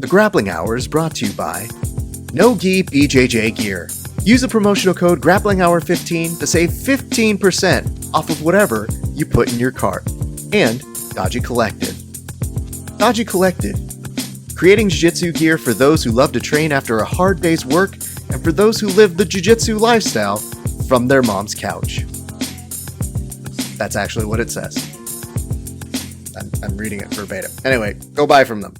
The Grappling Hour is brought to you by No Gi BJJ Gear. Use the promotional code GRAPPLINGHOUR15 to save 15% off of whatever you put in your cart. And Dodgy Collective. Dodgy Collective, creating jiu-jitsu gear for those who love to train after a hard day's work and for those who live the jiu-jitsu lifestyle from their mom's couch. That's actually what it says. I'm reading it verbatim. Anyway, go buy from them.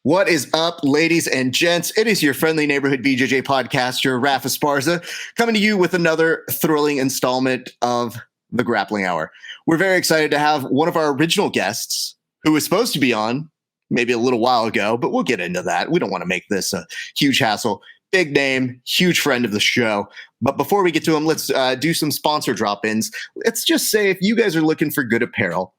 What is up, ladies and gents? It is your friendly neighborhood BJJ podcaster, Rafa Esparza, coming to you with another thrilling installment of the Grappling Hour. We're very excited to have one of our original guests, who was supposed to be on maybe a little while ago, but we'll get into that. We don't want to make this a huge hassle. Big name, huge friend of the show. But before we get to him, let's do some sponsor drop-ins. Let's just say if you guys are looking for good apparel,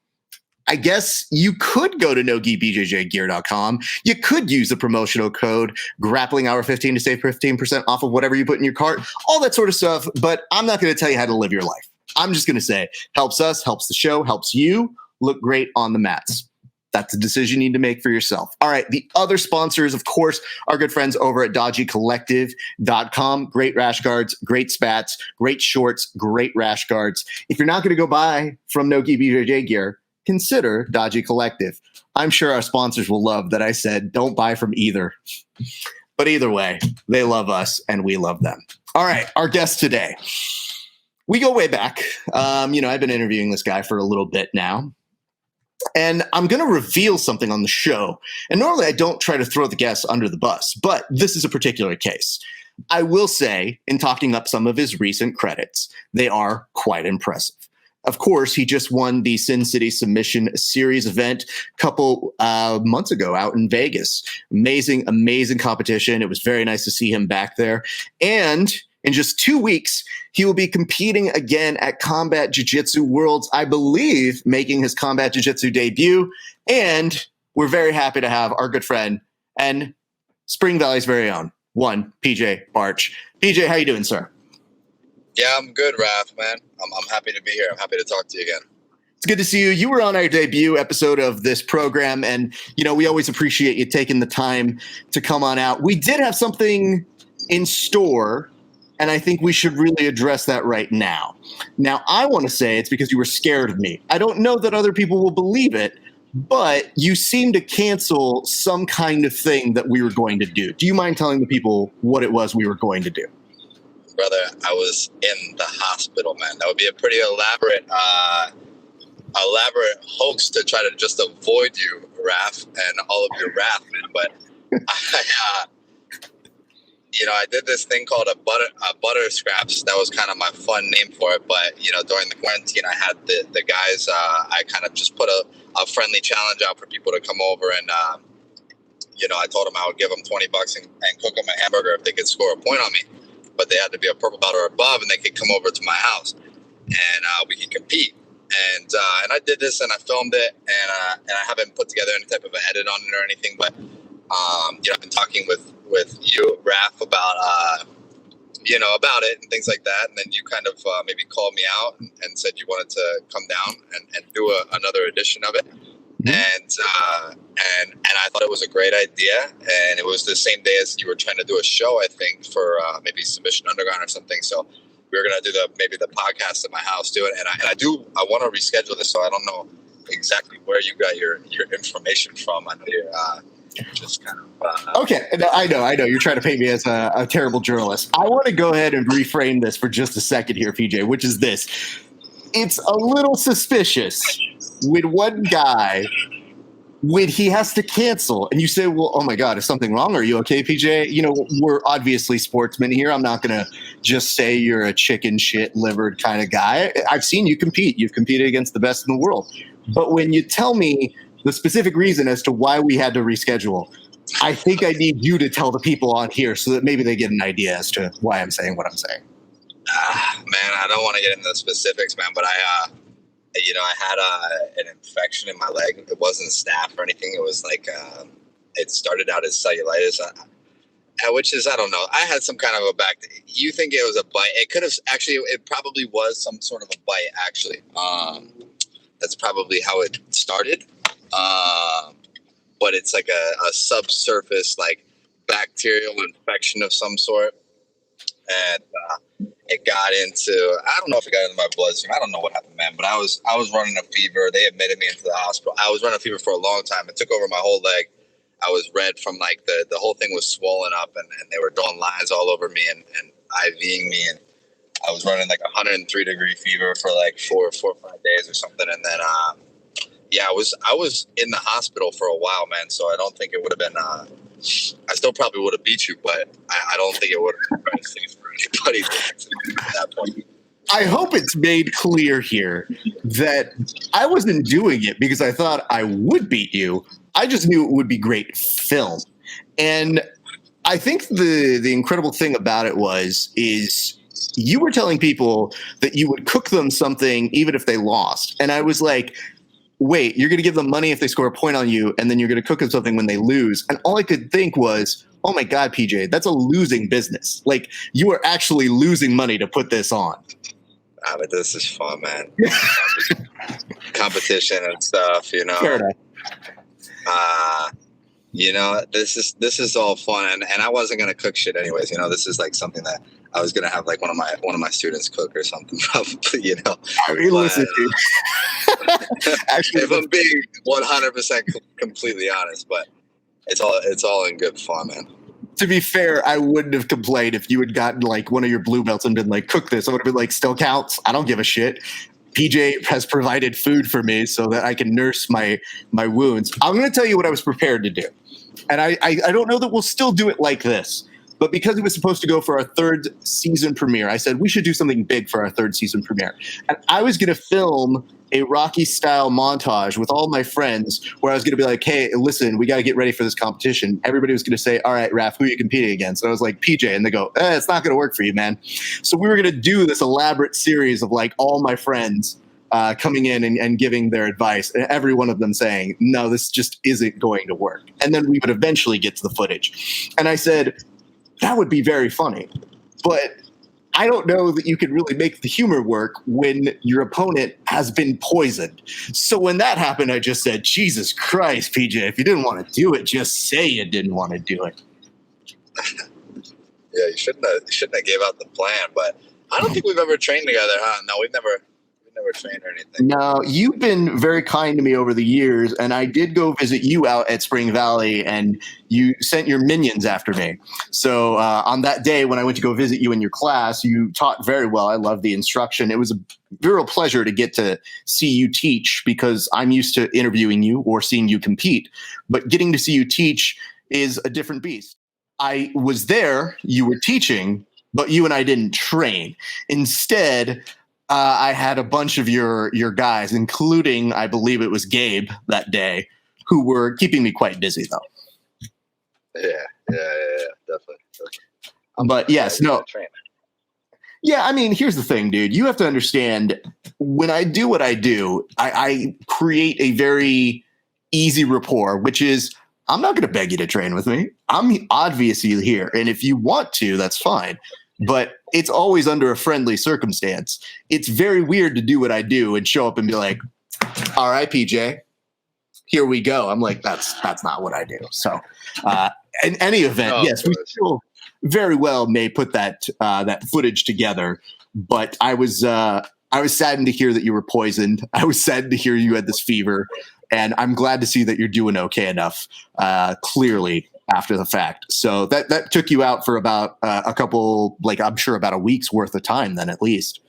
I guess you could go to nogibjjgear.com. You could use the promotional code GRAPPLINGHOUR15 to save 15% off of whatever you put in your cart, all that sort of stuff. But I'm not going to tell you how to live your life. I'm just going to say helps us, helps the show, helps you look great on the mats. That's a decision you need to make for yourself. All right. The other sponsors, of course, our good friends over at dodgycollective.com. Great rash guards, great spats, great shorts, great rash guards. If you're not going to go buy from Nogi BJJ Gear, consider Dodgy Collective. I'm sure our sponsors will love that I said don't buy from either. But either way, they love us and we love them. All right, our guest today. We go way back. I've been interviewing this guy for a little bit now. And I'm going to reveal something on the show. And normally I don't try to throw the guests under the bus, but this is a particular case. I will say, in talking up some of his recent credits, they are quite impressive. Of course, he just won the Sin City Submission Series event a couple months ago out in Vegas. Amazing, amazing competition. It was very nice to see him back there. And in just 2 weeks, he will be competing again at Combat Jiu Jitsu Worlds, I believe, making his Combat Jiu Jitsu debut. And we're very happy to have our good friend and Spring Valley's very own, one PJ Barch. PJ, how you doing, sir? Yeah, I'm good, Raph, man. I'm happy to be here. I'm happy to talk to you again. It's good to see you. You were on our debut episode of this program, and, we always appreciate you taking the time to come on out. We did have something in store, and I think we should really address that right now. Now, I want to say it's because you were scared of me. I don't know that other people will believe it, but you seemed to cancel some kind of thing that we were going to do. Do you mind telling the people what it was we were going to do? Brother, I was in the hospital, man. That would be a pretty elaborate hoax to try to just avoid you, Raph, and all of your wrath, man. But I did this thing called a butter scraps. That was kind of my fun name for it. But during the quarantine, I had the guys. I kind of just put a friendly challenge out for people to come over, and I told them I would give them $20 and cook them a hamburger if they could score a point on me. But they had to be a purple belt or above, and they could come over to my house, and we could compete. And I did this, and I filmed it, and I haven't put together any type of an edit on it or anything. But I've been talking with you, Raph, about it and things like that. And then you kind of maybe called me out and said you wanted to come down and do another edition of it. And I thought it was a great idea, and it was the same day as you were trying to do a show, I think, for maybe Submission Underground or something. So we were gonna do the podcast at my house, do it, and I want to reschedule this. So I don't know exactly where you got your information from. I know you're just kind of okay. No, I know you're trying to paint me as a terrible journalist. I want to go ahead and reframe this for just a second here, PJ, which is this. It's a little suspicious when one guy, when he has to cancel, and you say, well, oh my God, is something wrong? Are you okay, PJ? We're obviously sportsmen here. I'm not going to just say you're a chicken shit livered kind of guy. I've seen you compete. You've competed against the best in the world. But when you tell me the specific reason as to why we had to reschedule, I think I need you to tell the people on here so that maybe they get an idea as to why I'm saying what I'm saying. Man, I don't want to get into the specifics, man, but I had an infection in my leg. It wasn't staph or anything. It was like it started out as cellulitis, which is, I don't know. I had some kind of a you think it was a bite? It could have actually. It probably was some sort of a bite. Actually, that's probably how it started. But it's like a subsurface, like bacterial infection of some sort, and it got into, I don't know if it got into my bloodstream. I don't know what happened, man. But I was running a fever. They admitted me into the hospital. I was running a fever for a long time. It took over my whole leg. I was red from like the whole thing was swollen up, and they were drawing lines all over me and IVing me, and I was running like 103-degree fever for like 4 or 5 days or something, and then I was in the hospital for a while, man. So I don't think it would have been. I still probably would have beat you, but I don't think it would have been safe for anybody at that point. I hope it's made clear here that I wasn't doing it because I thought I would beat you. I just knew it would be great film. And I think the incredible thing about it is you were telling people that you would cook them something even if they lost. And I was like, wait, you're going to give them money if they score a point on you, and then you're going to cook them something when they lose. And all I could think was, oh my God, PJ, that's a losing business. Like, you are actually losing money to put this on. But this is fun, man. Competition and stuff, you know. Fair enough. This is all fun, and I wasn't gonna cook shit anyways. You know, this is like something that I was gonna have like one of my students cook or something, probably. You know, I mean, listen, dude. Actually, if I'm being 100% completely honest, but it's all in good fun, man. To be fair, I wouldn't have complained if you had gotten like one of your blue belts and been like, cook this. I would have been like, still counts. I don't give a shit. PJ has provided food for me so that I can nurse my wounds. I'm going to tell you what I was prepared to do. And I don't know that we'll still do it like this, but because it was supposed to go for our 3rd season premiere, I said we should do something big for our 3rd season premiere. And I was going to film a Rocky-style montage with all my friends where I was going to be like, hey, listen, we got to get ready for this competition. Everybody was going to say, all right, Raph, who are you competing against? And I was like, PJ. And they go, it's not going to work for you, man. So we were going to do this elaborate series of like all my friends coming in and giving their advice, and every one of them saying, no, this just isn't going to work. And then we would eventually get to the footage. And I said, that would be very funny. But I don't know that you can really make the humor work when your opponent has been poisoned. So when that happened, I just said, Jesus Christ, PJ, if you didn't want to do it, just say you didn't want to do it. Yeah, you shouldn't have gave out the plan, but I don't think we've ever trained together, huh? No, we've never trained or anything. No, you've been very kind to me over the years, and I did go visit you out at Spring Valley, and you sent your minions after me. So on that day when I went to go visit you in your class, you taught very well. I loved the instruction. It was a real pleasure to get to see you teach because I'm used to interviewing you or seeing you compete, but getting to see you teach is a different beast. I was there, you were teaching, but you and I didn't train. Instead, I had a bunch of your guys, including, I believe it was Gabe that day, who were keeping me quite busy, though. Yeah, definitely. But yes, no. Yeah, I mean, here's the thing, dude. You have to understand, when I do what I do, I create a very easy rapport, which is, I'm not going to beg you to train with me. I'm obviously here. And if you want to, that's fine. But it's always under a friendly circumstance. It's very weird to do what I do and show up and be like, all right, PJ, here we go. I'm like, that's not what I do. So in any event, yes, we still very well may put that footage together. But I was saddened to hear that you were poisoned. I was saddened to hear you had this fever. And I'm glad to see that you're doing okay enough, clearly, after the fact. So that took you out for about a couple, like I'm sure about a week's worth of time then at least.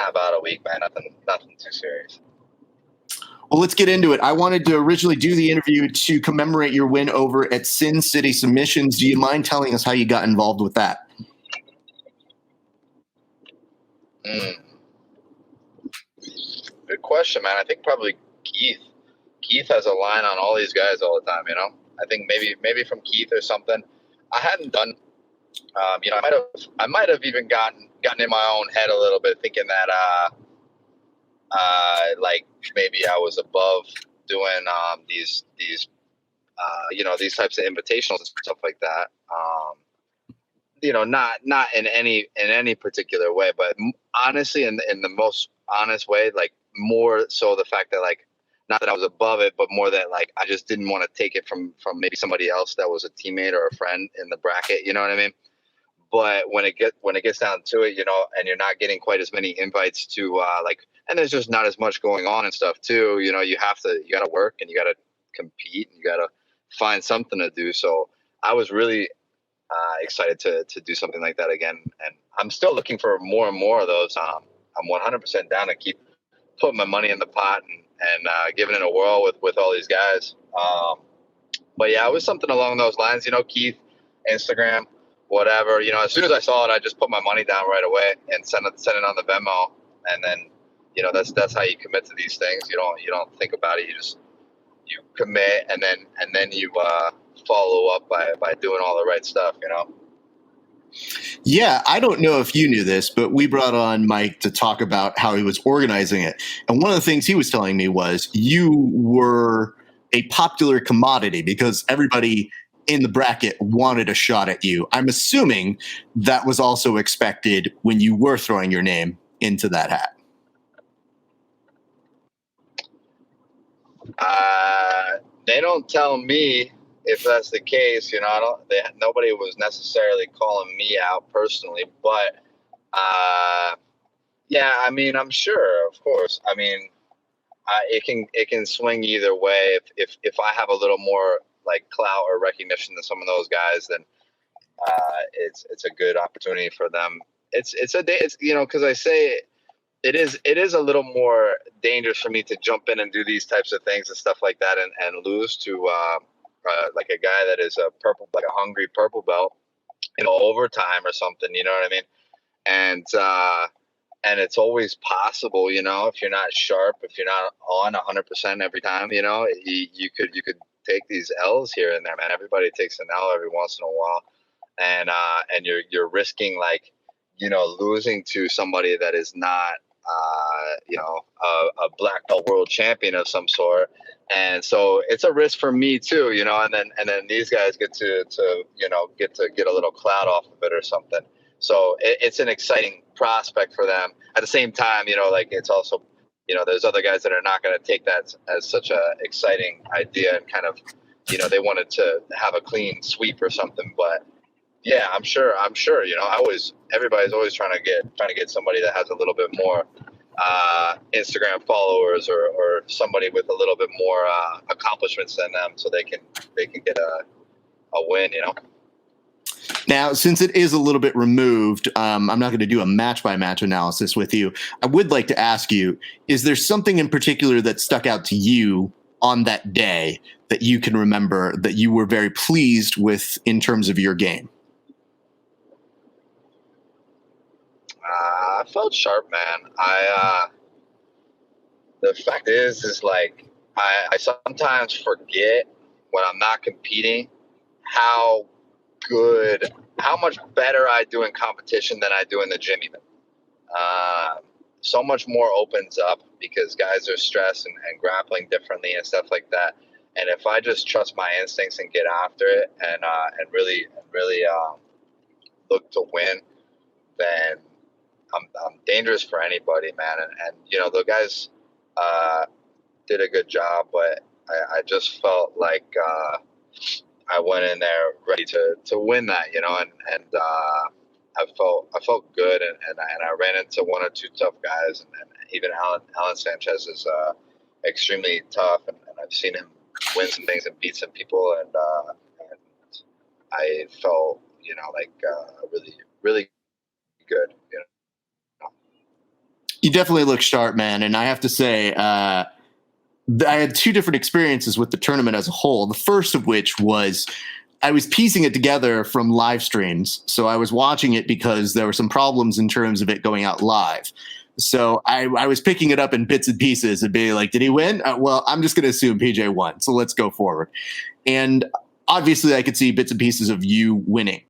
About a week, man. Nothing too serious. Well, let's get into it. I wanted to originally do the interview to commemorate your win over at Sin City Submissions. Do you mind telling us how you got involved with that? Good question, man. I think probably Keith Keith has a line on all these guys all the time. I think maybe from Keith or something. I hadn't done. I might have even gotten in my own head a little bit, thinking that like maybe I was above doing these these types of invitationals and stuff like that. Not in any particular way, but honestly, in the most honest way, like more so the fact that, like, not that I was above it, but more that, like, I just didn't want to take it from maybe somebody else that was a teammate or a friend in the bracket. You know what I mean? But when it gets down to it, and you're not getting quite as many invites to and there's just not as much going on and stuff too. You got to work and you got to compete and you got to find something to do. So I was really excited to do something like that again, and I'm still looking for more and more of those. I'm 100% down to keep putting my money in the pot and giving it a whirl with all these guys. But yeah, it was something along those lines. Keith, Instagram, whatever. As soon as I saw it, I just put my money down right away and sent it on the Venmo, and then that's how you commit to these things. You don't think about it. You commit, and then you follow up by doing all the right stuff. Yeah, I don't know if you knew this, but we brought on Mike to talk about how he was organizing it. And one of the things he was telling me was you were a popular commodity because everybody in the bracket wanted a shot at you. I'm assuming that was also expected when you were throwing your name into that hat. They don't tell me if that's the case. Nobody was necessarily calling me out personally, but yeah, I mean, I'm sure, of course. I mean, it can swing either way. If I have a little more like clout or recognition than some of those guys, then it's a good opportunity for them. It's because I say it is a little more dangerous for me to jump in and do these types of things and stuff like that and lose to like a guy that is a hungry purple belt, overtime or something. You know what I mean? And it's always possible, if you're not sharp, if you're not on 100% every time, you could take these L's here and there, man. Everybody takes an L every once in a while, and you're risking losing to somebody that is not a black belt world champion of some sort. And so it's a risk for me too, and then these guys get to get a little clout off of it or something. So it's an exciting prospect for them. At the same time, it's also, there's other guys that are not going to take that as such a exciting idea and kind of, they wanted to have a clean sweep or something. But yeah, I'm sure, everybody's always trying to get somebody that has a little bit more Instagram followers or somebody with a little bit more accomplishments than them, so they can get a win. Now, since it is a little bit removed, I'm not going to do a match-by-match analysis with you. I would like to ask you, is there something in particular that stuck out to you on that day that you can remember that you were very pleased with in terms of your game? I felt sharp, man. The fact is like, I sometimes forget when I'm not competing how much better I do in competition than I do in the gym even. So much more opens up because guys are stressed and grappling differently and stuff like that. And if I just trust my instincts and get after it and really look to win, then I'm dangerous for anybody, man. And the guys did a good job, but I just felt like I went in there ready to win that, and I felt good, and I ran into one or two tough guys, and even Alan Sanchez is extremely tough, and I've seen him win some things and beat some people, and I felt really, really good. You definitely look sharp, man, and I have to say, I had two different experiences with the tournament as a whole. The first of which was I was piecing it together from live streams. So I was watching it because there were some problems in terms of it going out live. So I was picking it up in bits and pieces and being like, did he win? Well, I'm just going to assume PJ won. So let's go forward. And obviously I could see bits and pieces of you winning.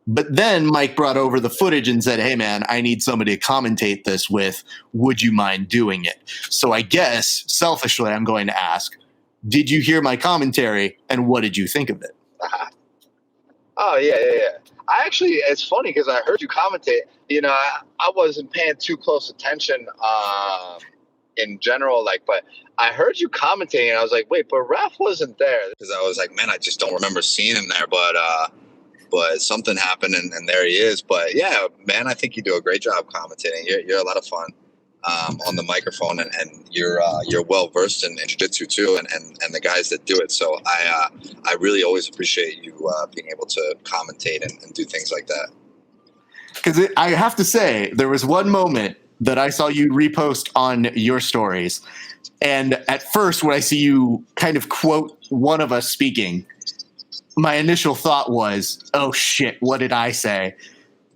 But then Mike brought over the footage and said, hey, man, I need somebody to commentate this with. Would you mind doing it? So I guess, selfishly, I'm going to ask, did you hear my commentary and what did you think of it? Oh, yeah. I actually, it's funny because I heard you commentate. You know, I wasn't paying too close attention in general, but I heard you commentating and I was like, wait, but Raph wasn't there. Because I was like, man, I just don't remember seeing him there. But something happened and there he is. But yeah, man, I think you do a great job commentating. You're a lot of fun on the microphone, and you're well versed in jiu-jitsu too, and the guys that do it. So I really always appreciate you being able to commentate and do things like that. Because I have to say, there was one moment that I saw you repost on your stories, and at first, when I see you kind of quote one of us speaking, my initial thought was, oh shit, what did I say?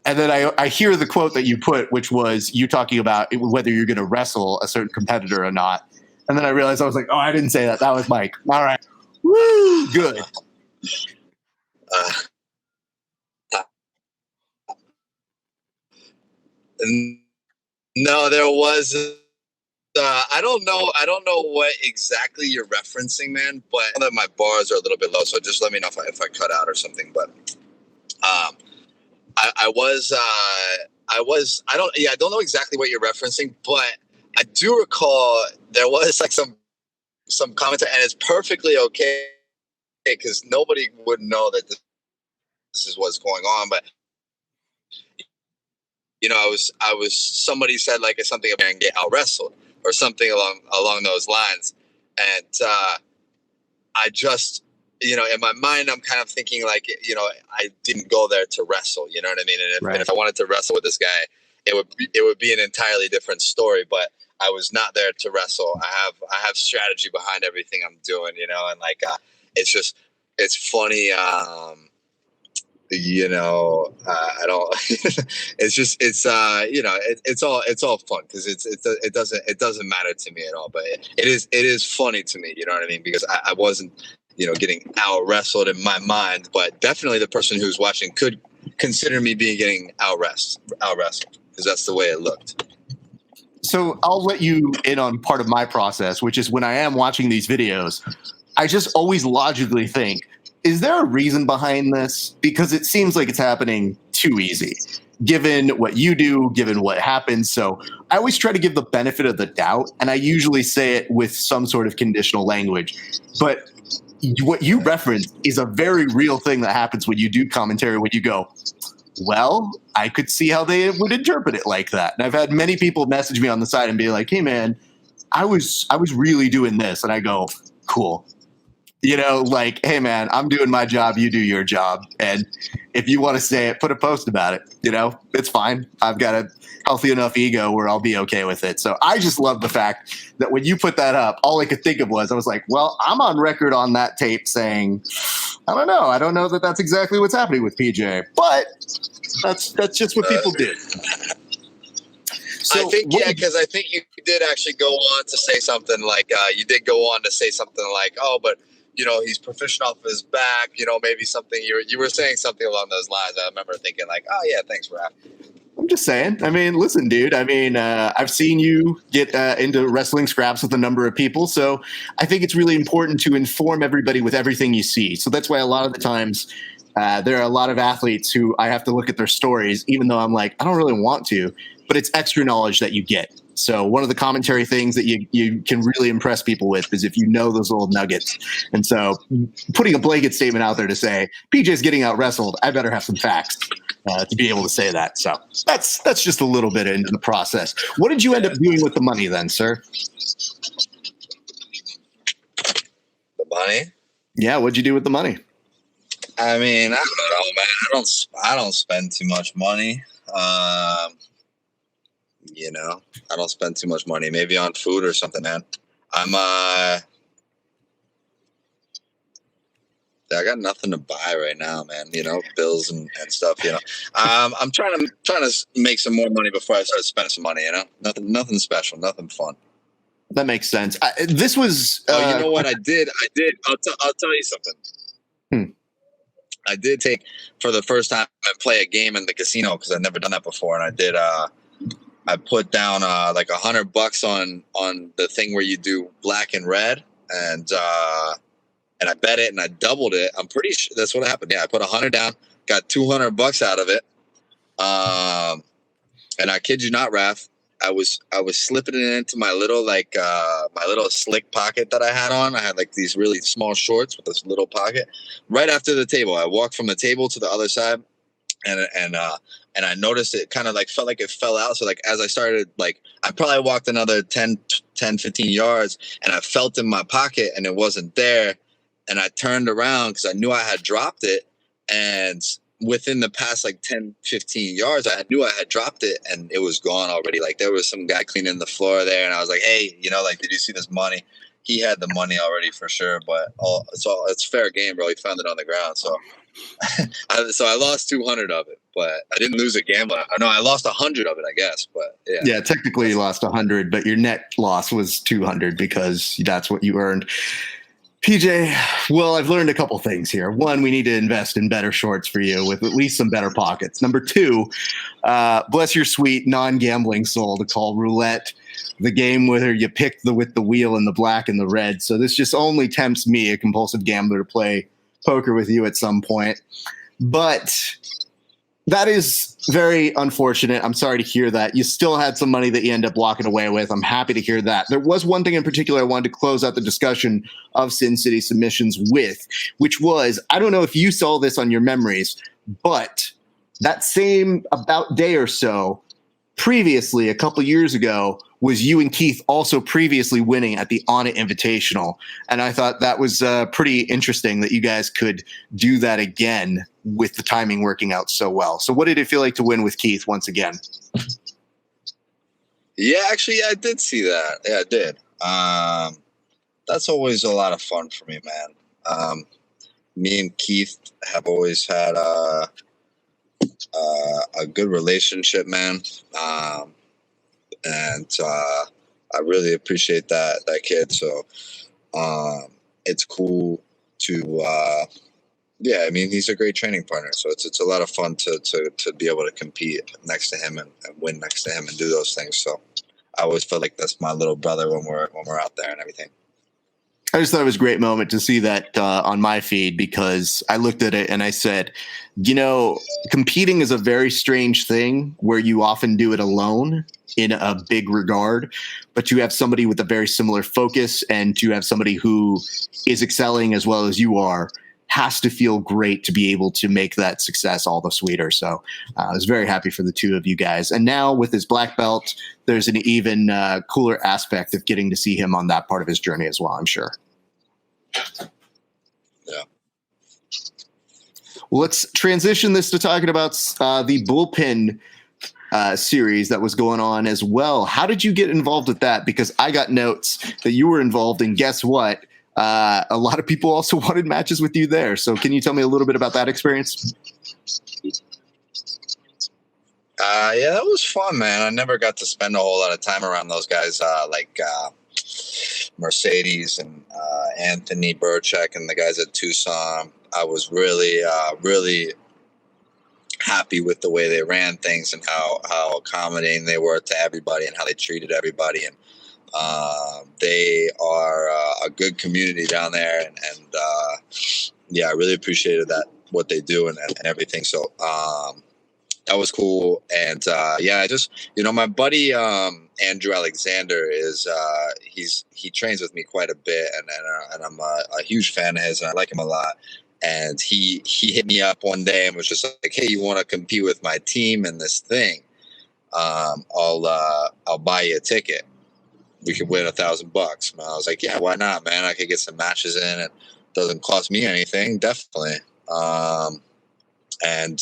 And then I hear the quote that you put, which was you talking about whether you're going to wrestle a certain competitor or not. And then I realized, I was like, oh, I didn't say that. That was Mike. All right. Woo, good. No, there was. I don't know what exactly you're referencing, man. But I know that my bars are a little bit low, so just let me know if I cut out or something. But I don't know exactly what you're referencing, but I do recall there was some comments, and it's perfectly okay because nobody would know that this is what's going on. But you know, I was somebody said something about and get out wrestled or something along those lines, and I just, you know, in my mind I'm kind of thinking I didn't go there to wrestle, you know what I mean? And if I wanted to wrestle with this guy, it would be an entirely different story. But I was not there to wrestle. I have strategy behind everything I'm doing, you know, and it's funny. You know, I don't. It's all fun because it doesn't matter to me at all. But it is funny to me. You know what I mean? Because I wasn't, you know, getting out wrestled in my mind, but definitely the person who's watching could consider me getting out wrestled because that's the way it looked. So I'll let you in on part of my process, which is when I am watching these videos, I just always logically think, is there a reason behind this? Because it seems like it's happening too easy, given what you do, given what happens. So I always try to give the benefit of the doubt, and I usually say it with some sort of conditional language. But what you referenced is a very real thing that happens when you do commentary, when you go, well, I could see how they would interpret it like that. And I've had many people message me on the side and be like, hey, man, I was really doing this. And I go, cool. You know, like, hey, man, I'm doing my job. You do your job. And if you want to say it, put a post about it. You know, it's fine. I've got a healthy enough ego where I'll be okay with it. So I just love the fact that when you put that up, all I could think of was, I was like, well, I'm on record on that tape saying, I don't know. I don't know that that's exactly what's happening with PJ. But that's just what people do. So, I think, because I think you did actually go on to say something like, oh, but, you know, he's proficient off his back, you know, maybe something you were saying something along those lines. I remember thinking like, oh yeah, thanks, Raph. I'm just saying. I mean, listen, dude. I mean, I've seen you get into wrestling scraps with a number of people. So I think it's really important to inform everybody with everything you see. So that's why a lot of the times there are a lot of athletes who I have to look at their stories, even though I'm like, I don't really want to, but it's extra knowledge that you get. So one of the commentary things that you can really impress people with is if you know those little nuggets. And so putting a blanket statement out there to say, PJ's getting out wrestled, I better have some facts to be able to say that. So that's just a little bit into the process. What did you end up doing with the money then, sir? The money? Yeah, what'd you do with the money? I mean, I don't know, man. I don't spend too much money. You know, I don't spend too much money. Maybe on food or something, man. I got nothing to buy right now, man. Bills and stuff. I'm trying to make some more money before I start spending some money. Nothing special, nothing fun. That makes sense. This was. You know what I did? I'll tell you something. I did take for the first time and play a game in the casino because I've never done that before, and I did. I put down like $100 on the thing where you do black and red, and I bet it and I doubled it. I'm pretty sure that's what happened. Yeah, I put 100 down, got $200 out of it. And I kid you not, Raph, I was slipping it into my little my little slick pocket that I had on. I had like these really small shorts with this little pocket right after the table. I walked from the table to the other side, and I noticed it kind of like felt like it fell out. So like as I started, like I probably walked another 10, 15 yards, and I felt in my pocket and it wasn't there. And I turned around because I knew I had dropped it. And within the past like 10, 15 yards, I knew I had dropped it and it was gone already. Like there was some guy cleaning the floor there. And I was like, hey, like, did you see this money? He had the money already for sure. But it's fair game, bro. He found it on the ground. So I lost 200 of it, but I didn't lose a gamble. No, I lost 100 of it, I guess. But yeah. Yeah, technically you lost 100, but your net loss was 200 because that's what you earned. PJ, well, I've learned a couple things here. One, we need to invest in better shorts for you with at least some better pockets. Number two, bless your sweet non-gambling soul to call roulette the game where you pick with the wheel and the black and the red. So this just only tempts me, a compulsive gambler, to play poker with you at some point. But that is very unfortunate. I'm sorry to hear that. You still had some money that you end up walking away with. I'm happy to hear that. There was one thing in particular I wanted to close out the discussion of Sin City Submissions with, which was, I don't know if you saw this on your memories, but that same about day or so previously, a couple years ago, was you and Keith also previously winning at the On It Invitational. And I thought that was pretty interesting that you guys could do that again with the timing working out so well. So what did it feel like to win with Keith once again? Yeah, actually, I did see that. Yeah, I did. That's always a lot of fun for me, man. Me and Keith have always had a good relationship, man. And I really appreciate that kid. So it's cool to yeah, I mean, he's a great training partner. So it's a lot of fun to be able to compete next to him and win next to him and do those things. So I always feel like that's my little brother when we're out there and everything. I just thought it was a great moment to see that on my feed, because I looked at it and I said, competing is a very strange thing where you often do it alone in a big regard, but you have somebody with a very similar focus and you have somebody who is excelling as well as you are, has to feel great to be able to make that success all the sweeter. So I was very happy for the two of you guys. And now with his black belt, there's an even cooler aspect of getting to see him on that part of his journey as well, I'm sure. Yeah. Well, let's transition this to talking about the Bullpen series that was going on as well. How did you get involved with that? Because I got notes that you were involved, and guess what? A lot of people also wanted matches with you there. So can you tell me a little bit about that experience? Yeah, that was fun, man. I never got to spend a whole lot of time around those guys like Mercedes and Anthony Burchak and the guys at Tucson. I was really happy with the way they ran things and how accommodating they were to everybody and how they treated everybody. And they are a good community down there. And yeah, I really appreciated what they do and everything. So that was cool. And yeah, I just, my buddy Andrew Alexander is he trains with me quite a bit, and I'm a huge fan of his, and I like him a lot. And he hit me up one day and was just like, hey, you want to compete with my team in this thing? I'll buy you a ticket. We could win $1,000. And I was like, yeah, why not, man? I could get some matches in. It doesn't cost me anything, definitely. And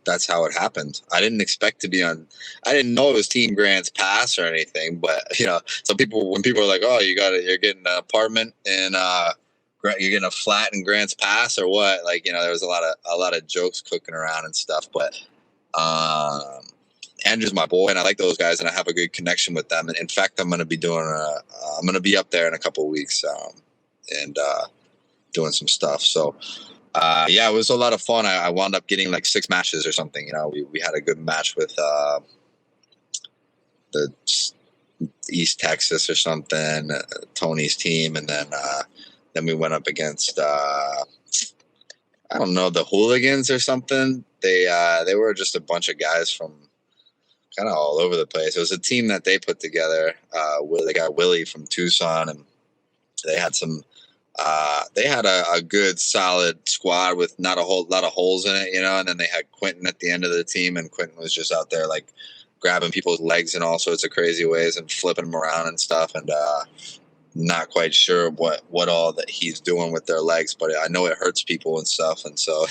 that's how it happened. I didn't expect to be on. I didn't know it was Team Grant's Pass or anything. But when people are like, oh, you're getting an apartment in you're gonna flatten Grant's pass or what? Like, there was a lot of jokes cooking around and stuff. But Andrew's my boy, and I like those guys, and I have a good connection with them. And in fact, I'm gonna be up there in a couple of weeks, and doing some stuff. So. It was a lot of fun. I wound up getting like 6 matches or something. We had a good match with the East Texas or something, Tony's team, and then we went up against I don't know, the Hooligans or something. They were just a bunch of guys from kind of all over the place. It was a team that they put together. They got Willie from Tucson, and they had some. They had a good, solid squad with not a whole lot of holes in it, and then they had Quentin at the end of the team, and Quentin was just out there like grabbing people's legs in all sorts of crazy ways and flipping them around and stuff, and not quite sure what all that he's doing with their legs, but I know it hurts people and stuff, and so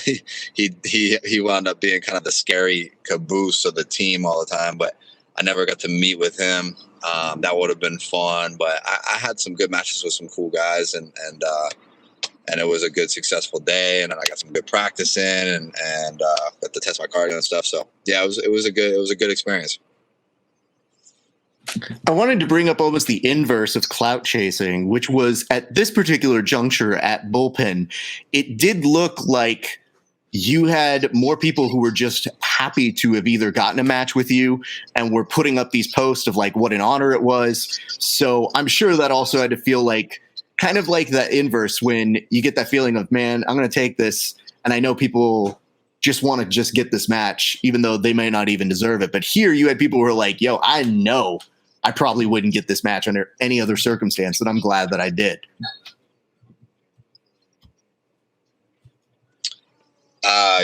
he wound up being kind of the scary caboose of the team all the time, but I never got to meet with him. That would have been fun, but I had some good matches with some cool guys, and it was a good, successful day. And then I got some good practice in, and got to test my cardio and stuff. So yeah, it was a good experience. I wanted to bring up almost the inverse of clout chasing, which was at this particular juncture at Bullpen. It did look like you had more people who were just happy to have either gotten a match with you and were putting up these posts of like what an honor it was. So I'm sure that also had to feel like kind of like that inverse when you get that feeling of, man, I'm going to take this. And I know people just want to just get this match, even though they may not even deserve it. But here you had people who were like, yo, I know I probably wouldn't get this match under any other circumstance, and I'm glad that I did.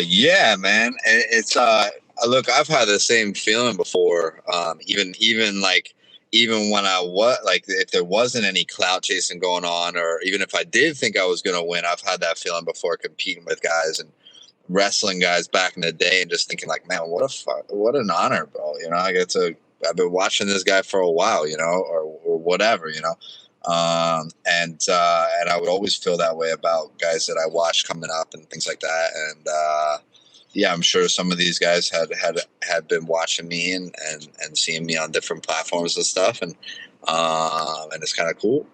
Yeah, man. It's look, I've had the same feeling before. Even when I was like, if there wasn't any clout chasing going on, or even if I did think I was gonna win, I've had that feeling before competing with guys and wrestling guys back in the day, and just thinking like, man, what an honor, bro. I've been watching this guy for a while, or whatever, and I would always feel that way about guys that I watched coming up and things like that. And I'm sure some of these guys had been watching me and seeing me on different platforms and stuff, and it's kind of cool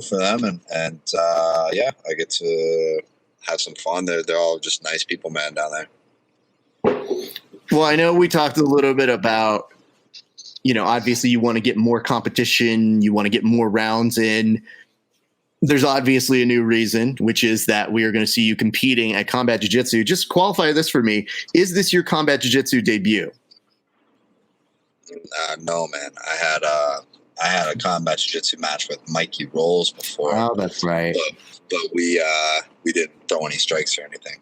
for them. And I get to have some fun. They're all just nice people, man, down there. Well, I know we talked a little bit about, obviously you want to get more competition, you want to get more rounds in. There's obviously a new reason, which is that we are going to see you competing at Combat Jiu Jitsu. Just qualify this for me. Is this your Combat Jiu Jitsu debut? No, man. I had a Combat Jiu Jitsu match with Mikey Rolls before. Oh, that's right. But we didn't throw any strikes or anything.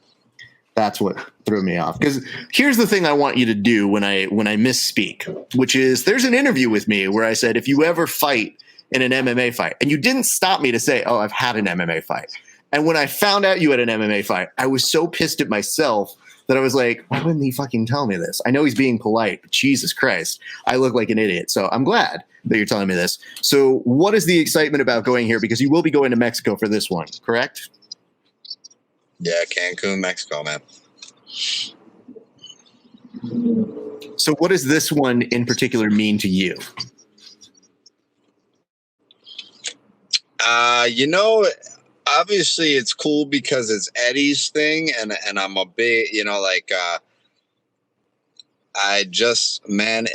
That's what threw me off. Because here's the thing I want you to do when I misspeak, which is there's an interview with me where I said, if you ever fight in an MMA fight, and you didn't stop me to say, oh, I've had an MMA fight. And when I found out you had an MMA fight, I was so pissed at myself that I was like, why wouldn't he fucking tell me this? I know he's being polite, but Jesus Christ, I look like an idiot. So I'm glad that you're telling me this. So what is the excitement about going here? Because you will be going to Mexico for this one, correct? Yeah, Cancun, Mexico, man. So what does this one in particular mean to you? Obviously it's cool because it's Eddie's thing, and I'm a big,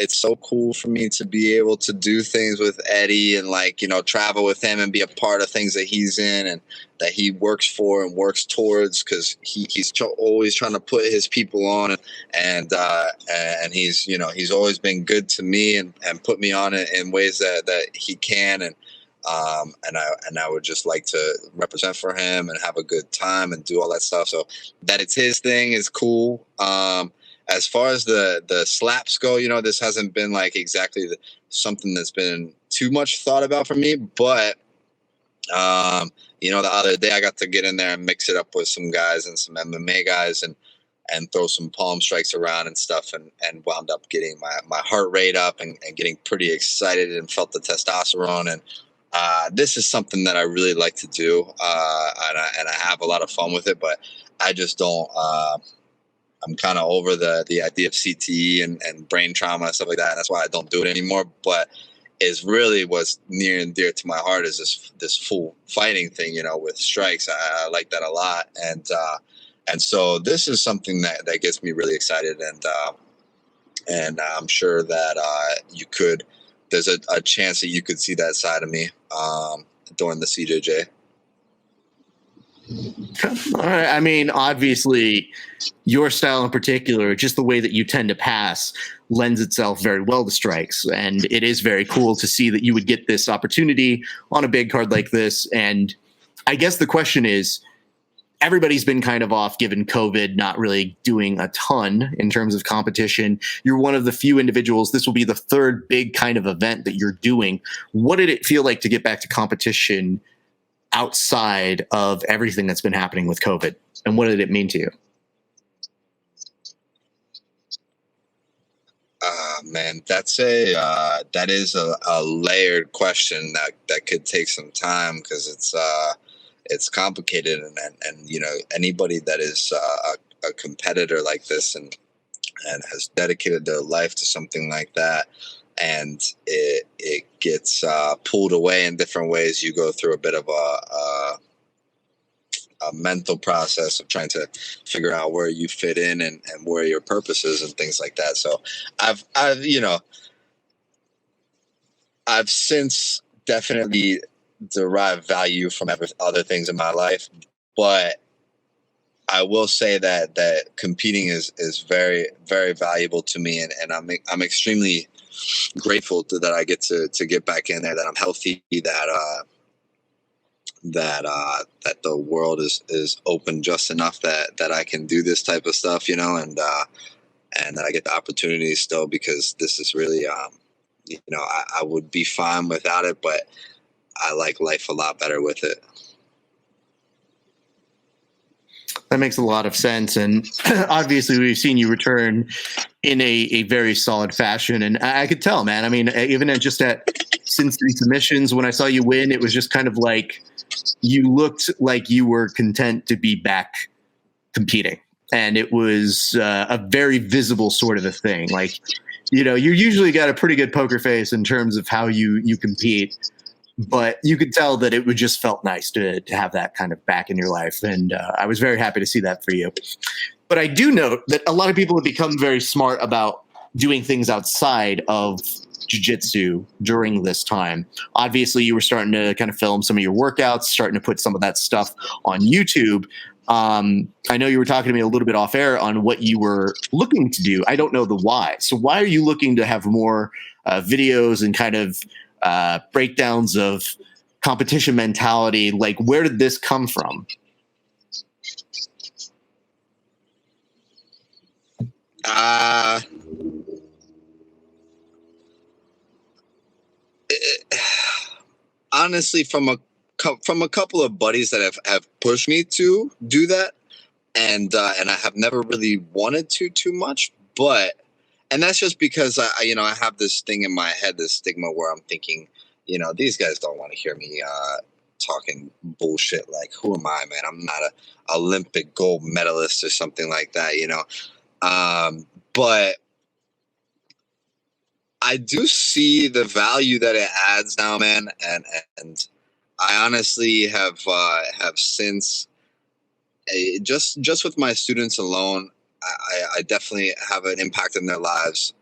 it's so cool for me to be able to do things with Eddie and travel with him and be a part of things that he's in and that he works for and works towards, because he's always trying to put his people on, and he's always been good to me and put me on it in ways that he can, and I would just like to represent for him and have a good time and do all that stuff. So that it's his thing is cool. As far as the slaps go, this hasn't been like exactly something that's been too much thought about for me. But, the other day I got to get in there and mix it up with some guys and some MMA guys and throw some palm strikes around and stuff, and wound up getting my heart rate up and getting pretty excited and felt the testosterone. And this is something that I really like to do, and I have a lot of fun with it, but I just don't. I'm kind of over the idea of CTE and brain trauma and stuff like that. And that's why I don't do it anymore. But is really what's near and dear to my heart is this full fighting thing, with strikes. I like that a lot. And so this is something that gets me really excited. And I'm sure that there's a chance that you could see that side of me during the CJJ. All right. I mean, obviously, your style in particular, just the way that you tend to pass, lends itself very well to strikes. And it is very cool to see that you would get this opportunity on a big card like this. And I guess the question is, everybody's been kind of off given COVID, not really doing a ton in terms of competition. You're one of the few individuals. This will be the third big kind of event that you're doing. What did it feel like to get back to competition outside of everything that's been happening with COVID? And what did it mean to you? Man, that is a layered question that could take some time, because it's complicated, and anybody that is a competitor like this and has dedicated their life to something like that, and it gets pulled away in different ways. You go through a bit of a mental process of trying to figure out where you fit in and where your purpose is and things like that. So I've since definitely derived value from other things in my life, but I will say that competing is very, very valuable to me, and I'm extremely grateful that I get to get back in there, that I'm healthy, that the world is open just enough that I can do this type of stuff, and that I get the opportunity still, because this is really, I would be fine without it, but I like life a lot better with it. That makes a lot of sense. And obviously we've seen you return in a very solid fashion. And I could tell, man, I mean, even just at Cincinnati submissions, when I saw you win, it was just kind of like, you looked like you were content to be back competing. And it was a very visible sort of a thing. Like, you usually got a pretty good poker face in terms of how you compete, but you could tell that it would just felt nice to have that kind of back in your life. And I was very happy to see that for you. But I do note that a lot of people have become very smart about doing things outside of jiu-jitsu during this time. Obviously, you were starting to kind of film some of your workouts, starting to put some of that stuff on YouTube. I know you were talking to me a little bit off air on what you were looking to do. I don't know the why. So why are you looking to have more videos and kind of breakdowns of competition mentality? Like, where did this come from? Honestly, from a couple of buddies that have pushed me to do that, and I have never really wanted to too much, and that's just because I have this thing in my head, this stigma where I'm thinking, these guys don't want to hear me talking bullshit. Like, who am I, man? I'm not a Olympic gold medalist or something like that, but I do see the value that it adds now, man, and I honestly have since just with my students alone, I definitely have an impact in their lives.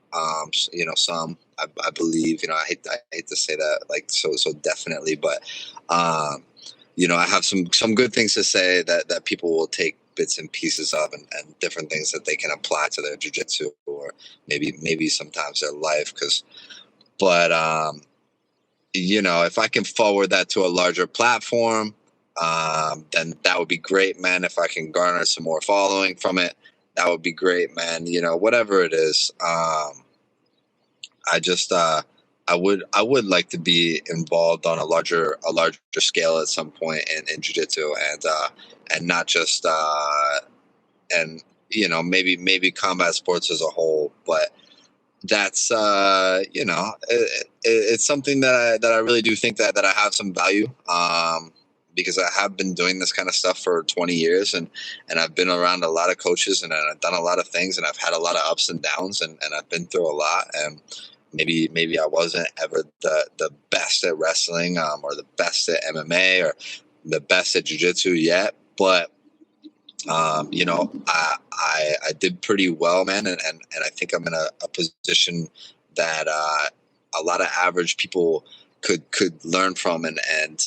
Some I believe, I hate to say that, like, so definitely, but I have some good things to say that people will take bits and pieces of, and different things that they can apply to their jiu-jitsu, or maybe sometimes their life. If I can forward that to a larger platform, then that would be great, man. If I can garner some more following from it, that would be great, man. Whatever it is. I would like to be involved on a larger scale at some point in jiu-jitsu, and not just maybe combat sports as a whole, but that's it's something that I really do think that I have some value, because I have been doing this kind of stuff for 20 years, and I've been around a lot of coaches, and I've done a lot of things, and I've had a lot of ups and downs, and I've been through a lot. And maybe I wasn't ever the best at wrestling, or the best at MMA, or the best at jiu-jitsu yet, but I did pretty well, man, and I think I'm in a position that a lot of average people could learn from, and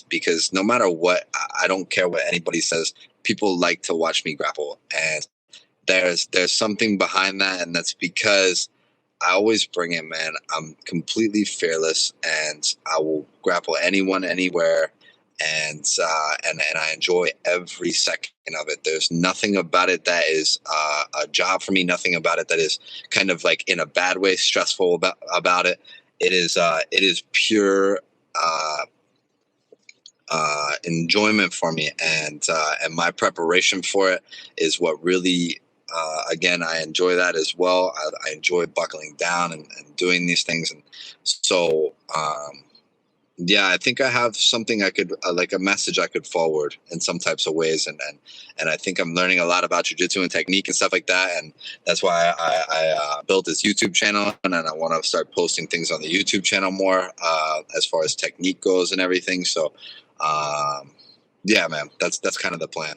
because no matter what, I don't care what anybody says, people like to watch me grapple, and there's something behind that, and that's because I always bring it, man. I'm completely fearless, and I will grapple anyone, anywhere, and I enjoy every second of it. There's nothing about it that is a job for me. Nothing about it that is kind of like in a bad way stressful about it. It is pure enjoyment for me, and my preparation for it is what really. Again, I enjoy that as well. I enjoy buckling down and doing these things, and so yeah, I think I have something I could like a message I could forward in some types of ways, and I think I'm learning a lot about jiu-jitsu and technique and stuff like that, and that's why I built this YouTube channel, and I want to start posting things on the YouTube channel more as far as technique goes and everything. So yeah, man, that's kind of the plan.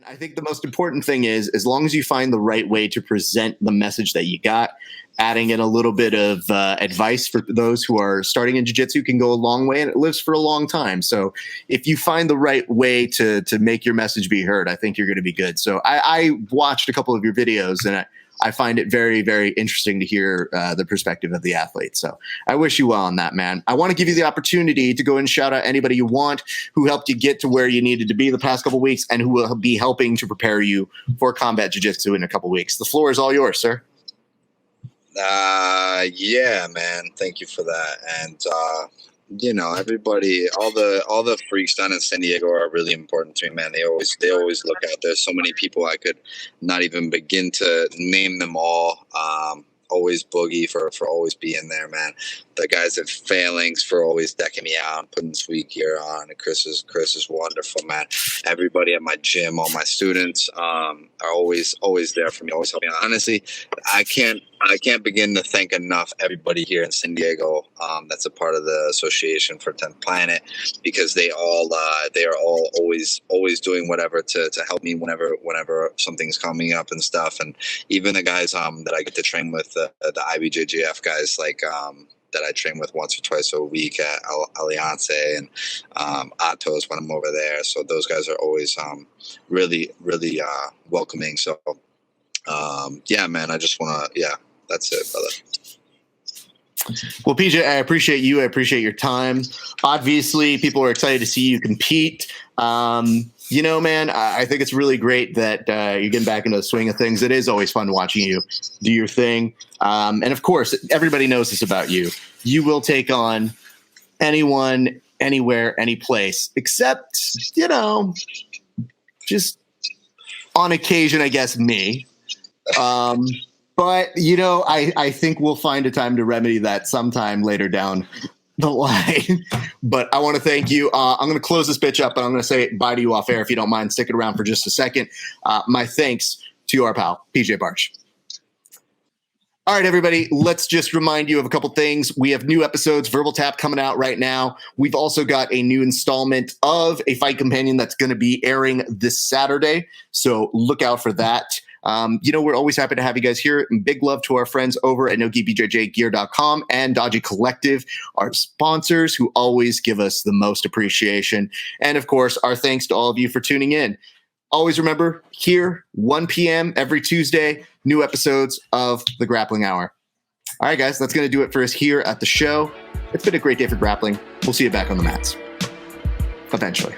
I think the most important thing is, as long as you find the right way to present the message that you got, adding in a little bit of advice for those who are starting in jiu-jitsu can go a long way, and it lives for a long time. So if you find the right way to make your message be heard, I think you're going to be good. So I watched a couple of your videos, and I find it very, very interesting to hear the perspective of the athlete. So I wish you well on that, man. I want to give you the opportunity to go and shout out anybody you want who helped you get to where you needed to be the past couple of weeks, and who will be helping to prepare you for Combat Jiu Jitsu in a couple of weeks. The floor is all yours, sir. Yeah, man. Thank you for that. And everybody, all the freaks down in San Diego are really important to me, man. They always look out. There's so many people I could not even begin to name them all. Always Boogie for always being there, man. The guys at Phalanx for always decking me out and putting sweet gear on. And Chris is wonderful, man. Everybody at my gym, all my students are always there for me, always helping me. Honestly, I can't begin to thank enough everybody here in San Diego that's a part of the Association for 10th Planet, because they are all always doing whatever to help me whenever something's coming up and stuff. And even the guys that I get to train with, the IBJJF guys, like that I train with once or twice a week at Alianza and Atos when I'm over there. So those guys are always really welcoming. So yeah, man, I just want to, yeah, that's it, brother. Well, PJ, I appreciate you. I appreciate your time. Obviously, people are excited to see you compete. Man, I think it's really great that you're getting back into the swing of things. It is always fun watching you do your thing. And of course, everybody knows this about you. You will take on anyone, anywhere, any place, except, just on occasion, I guess, me. But, I think we'll find a time to remedy that sometime later down the line. But I want to thank you. I'm going to close this bitch up, and I'm going to say bye to you off air if you don't mind sticking around for just a second. My thanks to our pal, PJ Barch. All right, everybody, let's just remind you of a couple things. We have new episodes, Verbal Tap, coming out right now. We've also got a new installment of A Fight Companion that's going to be airing this Saturday, so look out for that. We're always happy to have you guys here. And big love to our friends over at NoGiBJJGear.com and Dodgy Collective, our sponsors who always give us the most appreciation. And of course, our thanks to all of you for tuning in. Always remember, here, 1 p.m. every Tuesday, new episodes of the Grappling Hour. All right, guys, that's going to do it for us here at the show. It's been a great day for grappling. We'll see you back on the mats eventually.